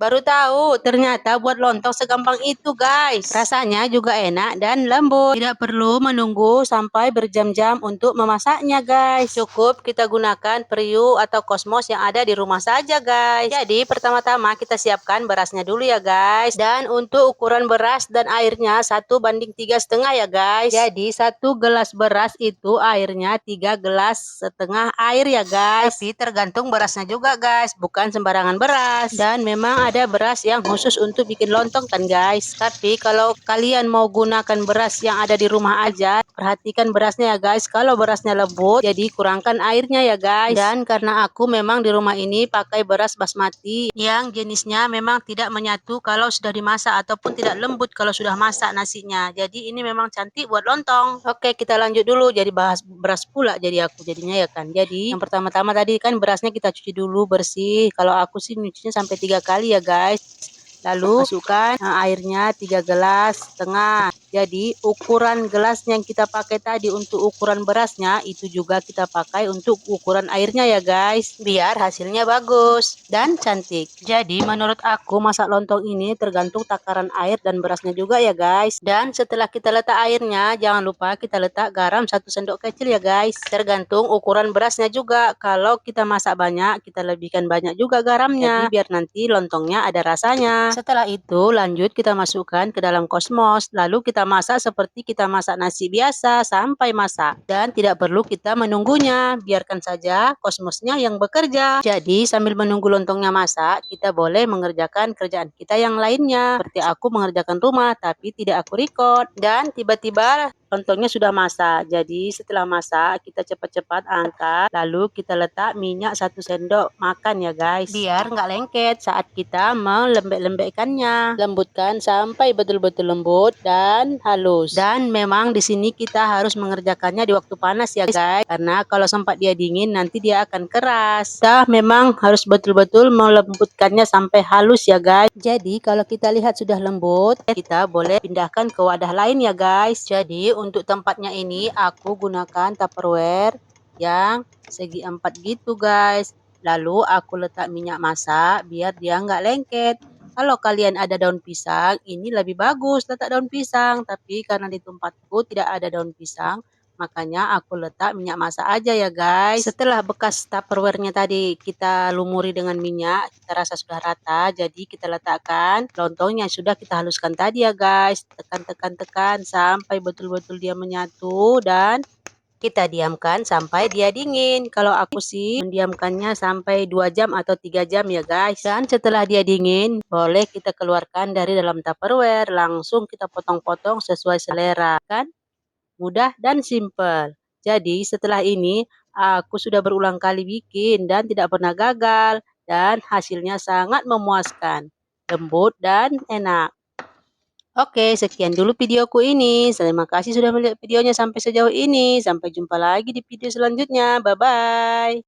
Baru tahu, ternyata buat lontong segampang itu, guys. Rasanya juga enak dan lembut. Tidak perlu menunggu sampai berjam-jam untuk memasaknya, guys. Cukup kita gunakan periuk atau kosmos yang ada di rumah saja, guys. Jadi, pertama-tama kita siapkan berasnya dulu ya, guys. Dan untuk ukuran beras dan airnya 1:3,5 ya, guys. Jadi, 1 gelas beras itu airnya 3,5 gelas air ya, guys. Tapi tergantung berasnya juga, guys. Bukan sembarangan beras. Dan memang ada beras yang khusus untuk bikin lontong kan, guys. Tapi kalau kalian mau gunakan beras yang ada di rumah aja, perhatikan berasnya ya, guys. Kalau berasnya lembut, jadi kurangkan airnya ya, guys. Dan karena aku memang di rumah ini pakai beras basmati yang jenisnya memang tidak menyatu kalau sudah dimasak ataupun tidak lembut kalau sudah masak nasinya. Jadi ini memang cantik buat lontong. Oke, kita lanjut dulu. Jadi bahas beras pula jadi aku jadinya ya kan. Jadi yang pertama-tama tadi kan berasnya kita cuci dulu bersih. Kalau aku sih nyucinya sampai 3 kali ya, guys. Lalu masukkan airnya 3,5 gelas. Jadi ukuran gelas yang kita pakai tadi untuk ukuran berasnya itu juga kita pakai untuk ukuran airnya ya, guys. Biar hasilnya bagus dan cantik. Jadi menurut aku masak lontong ini tergantung takaran air dan berasnya juga ya, guys. Dan setelah kita letak airnya, jangan lupa kita letak garam 1 sendok kecil ya, guys. Tergantung ukuran berasnya juga. Kalau kita masak banyak, kita lebihkan banyak juga garamnya. Jadi biar nanti lontongnya ada rasanya. Setelah itu lanjut kita masukkan ke dalam kosmos. Lalu kita masak seperti kita masak nasi biasa sampai masak. Dan tidak perlu kita menunggunya. Biarkan saja kosmosnya yang bekerja. Jadi sambil menunggu lontongnya masak, kita boleh mengerjakan kerjaan kita yang lainnya. Seperti aku mengerjakan rumah, tapi tidak aku record. Dan tiba-tiba lontongnya sudah masak. Jadi setelah masak, kita cepat-cepat angkat. Lalu kita letak minyak 1 sendok makan ya, guys. Biar nggak lengket saat kita melembek-lembekkannya. Lembutkan sampai betul-betul lembut dan halus. Dan memang di sini kita harus mengerjakannya di waktu panas ya, guys. Karena kalau sempat dia dingin, nanti dia akan keras. Kita memang harus betul-betul melembutkannya sampai halus ya, guys. Jadi kalau kita lihat sudah lembut, kita boleh pindahkan ke wadah lain ya, guys. Jadi untuk tempatnya ini aku gunakan Tupperware yang segi 4 gitu, guys. Lalu aku letak minyak masak biar dia nggak lengket. Kalau kalian ada daun pisang, ini lebih bagus letak daun pisang. Tapi karena di tempatku tidak ada daun pisang, makanya aku letak minyak masak aja ya, guys. Setelah bekas tupperware-nya tadi kita lumuri dengan minyak, kita rasa sudah rata, jadi kita letakkan lontong yang sudah kita haluskan tadi ya, guys. Tekan sampai betul-betul dia menyatu dan kita diamkan sampai dia dingin. Kalau aku sih mendiamkannya sampai 2 jam atau 3 jam ya, guys. Dan setelah dia dingin, boleh kita keluarkan dari dalam Tupperware. Langsung kita potong-potong sesuai selera. Kan? Mudah dan simple. Jadi setelah ini, aku sudah berulang kali bikin dan tidak pernah gagal. Dan hasilnya sangat memuaskan. Lembut dan enak. Oke, sekian dulu videoku ini. Terima kasih sudah melihat videonya sampai sejauh ini. Sampai jumpa lagi di video selanjutnya. Bye-bye.